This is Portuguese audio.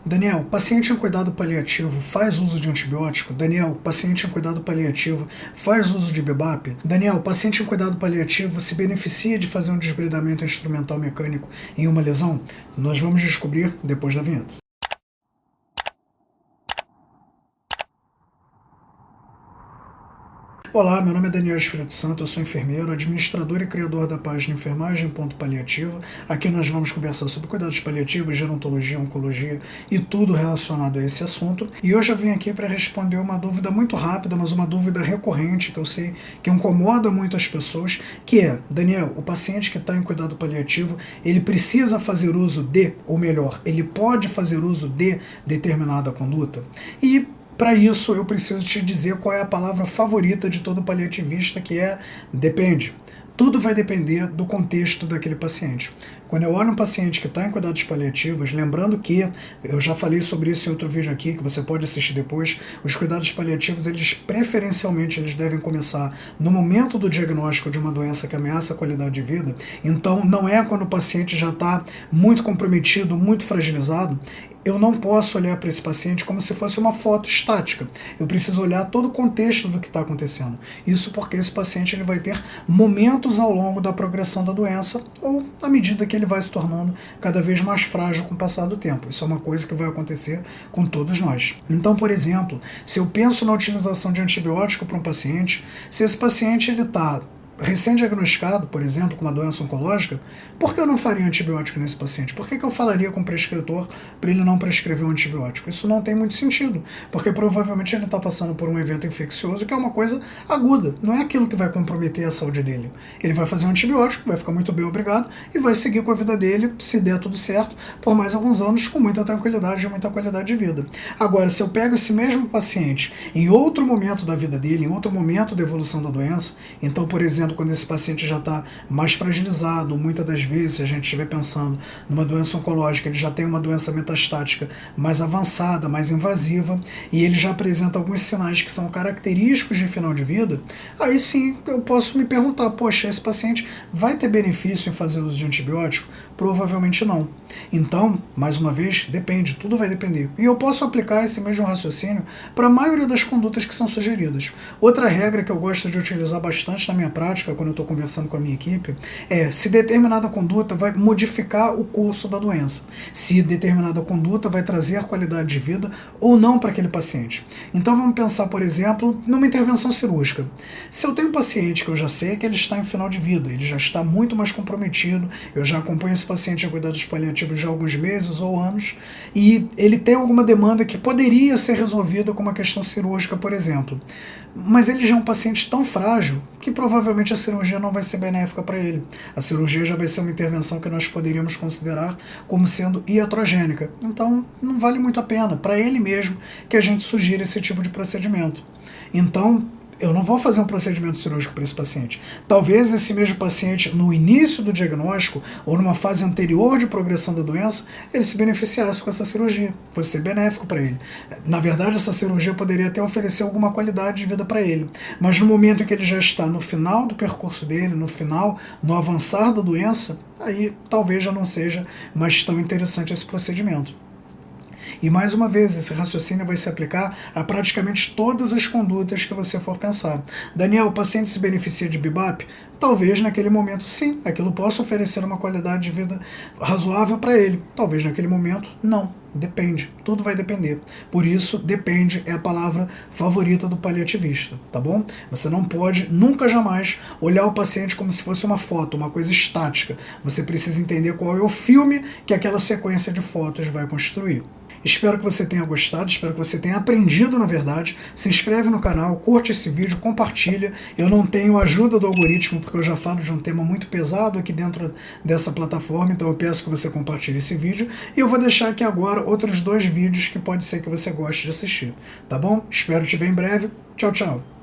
Daniel, paciente em cuidado paliativo faz uso de antibiótico? Daniel, paciente em cuidado paliativo faz uso de BiBAP? Daniel, paciente em cuidado paliativo se beneficia de fazer um desbridamento instrumental mecânico em uma lesão? Nós vamos descobrir depois da vinheta. Olá, meu nome é Daniel Espírito Santo, eu sou enfermeiro, administrador e criador da página Enfermagem.paliativa. Aqui nós vamos conversar sobre cuidados paliativos, gerontologia, oncologia e tudo relacionado a esse assunto. E hoje eu vim aqui para responder uma dúvida muito rápida, mas uma dúvida recorrente que eu sei que incomoda muito as pessoas, que é: Daniel, o paciente que está em cuidado paliativo, ele precisa fazer uso de, ou melhor, ele pode fazer uso de determinada conduta? E para isso, eu preciso te dizer qual é a palavra favorita de todo paliativista, que é depende. Tudo vai depender do contexto daquele paciente. Quando eu olho um paciente que está em cuidados paliativos, lembrando que eu já falei sobre isso em outro vídeo aqui, que você pode assistir depois, os cuidados paliativos, eles preferencialmente eles devem começar no momento do diagnóstico de uma doença que ameaça a qualidade de vida. Então, não é quando o paciente já está muito comprometido, muito fragilizado. Eu não posso olhar para esse paciente como se fosse uma foto estática. Eu preciso olhar todo o contexto do que está acontecendo. Isso porque esse paciente ele vai ter momentos ao longo da progressão da doença ou à medida que ele vai se tornando cada vez mais frágil com o passar do tempo. Isso é uma coisa que vai acontecer com todos nós. Então, por exemplo, se eu penso na utilização de antibiótico para um paciente, se esse paciente ele está recém-diagnosticado, por exemplo, com uma doença oncológica, por que eu não faria antibiótico nesse paciente? Por que eu falaria com o prescritor para ele não prescrever um antibiótico? Isso não tem muito sentido, porque provavelmente ele está passando por um evento infeccioso que é uma coisa aguda, não é aquilo que vai comprometer a saúde dele. Ele vai fazer um antibiótico, vai ficar muito bem, obrigado, e vai seguir com a vida dele, se der tudo certo, por mais alguns anos, com muita tranquilidade e muita qualidade de vida. Agora, se eu pego esse mesmo paciente em outro momento da vida dele, em outro momento da evolução da doença, então, por exemplo, quando esse paciente já está mais fragilizado, muitas das vezes, se a gente estiver pensando numa doença oncológica, ele já tem uma doença metastática mais avançada, mais invasiva, e ele já apresenta alguns sinais que são característicos de final de vida, aí sim eu posso me perguntar, poxa, esse paciente vai ter benefício em fazer uso de antibiótico? Provavelmente não. Então, mais uma vez, depende, tudo vai depender. E eu posso aplicar esse mesmo raciocínio para a maioria das condutas que são sugeridas. Outra regra que eu gosto de utilizar bastante na minha prática, quando eu estou conversando com a minha equipe, é se determinada conduta vai modificar o curso da doença, se determinada conduta vai trazer qualidade de vida ou não para aquele paciente. Então vamos pensar, por exemplo, numa intervenção cirúrgica. Se eu tenho um paciente que eu já sei que ele está em final de vida, ele já está muito mais comprometido, eu já acompanho esse paciente em cuidados paliativos já há alguns meses ou anos, e ele tem alguma demanda que poderia ser resolvida com uma questão cirúrgica, por exemplo. Mas ele já é um paciente tão frágil que provavelmente a cirurgia não vai ser benéfica para ele. A cirurgia já vai ser uma intervenção que nós poderíamos considerar como sendo iatrogênica. Então não vale muito a pena, para ele mesmo, que a gente sugira esse tipo de procedimento. Então, eu não vou fazer um procedimento cirúrgico para esse paciente. Talvez esse mesmo paciente, no início do diagnóstico, ou numa fase anterior de progressão da doença, ele se beneficiasse com essa cirurgia, fosse ser benéfico para ele. Na verdade, essa cirurgia poderia até oferecer alguma qualidade de vida para ele. Mas no momento em que ele já está no final do percurso dele, no final, no avançar da doença, aí talvez já não seja mais tão interessante esse procedimento. E mais uma vez, esse raciocínio vai se aplicar a praticamente todas as condutas que você for pensar. Daniel, o paciente se beneficia de BiBAP? Talvez naquele momento sim, aquilo possa oferecer uma qualidade de vida razoável para ele. Talvez naquele momento não. Depende, tudo vai depender. Por isso, depende é a palavra favorita do paliativista, tá bom? Você não pode, nunca jamais, olhar o paciente como se fosse uma foto, uma coisa estática. Você precisa entender qual é o filme que aquela sequência de fotos vai construir. Espero que você tenha gostado, espero que você tenha aprendido, na verdade. Se inscreve no canal, curte esse vídeo, compartilha. Eu não tenho ajuda do algoritmo, porque eu já falo de um tema muito pesado aqui dentro dessa plataforma, então eu peço que você compartilhe esse vídeo. E eu vou deixar aqui agora outros 2 vídeos que pode ser que você goste de assistir, tá bom? Espero te ver em breve. Tchau, tchau!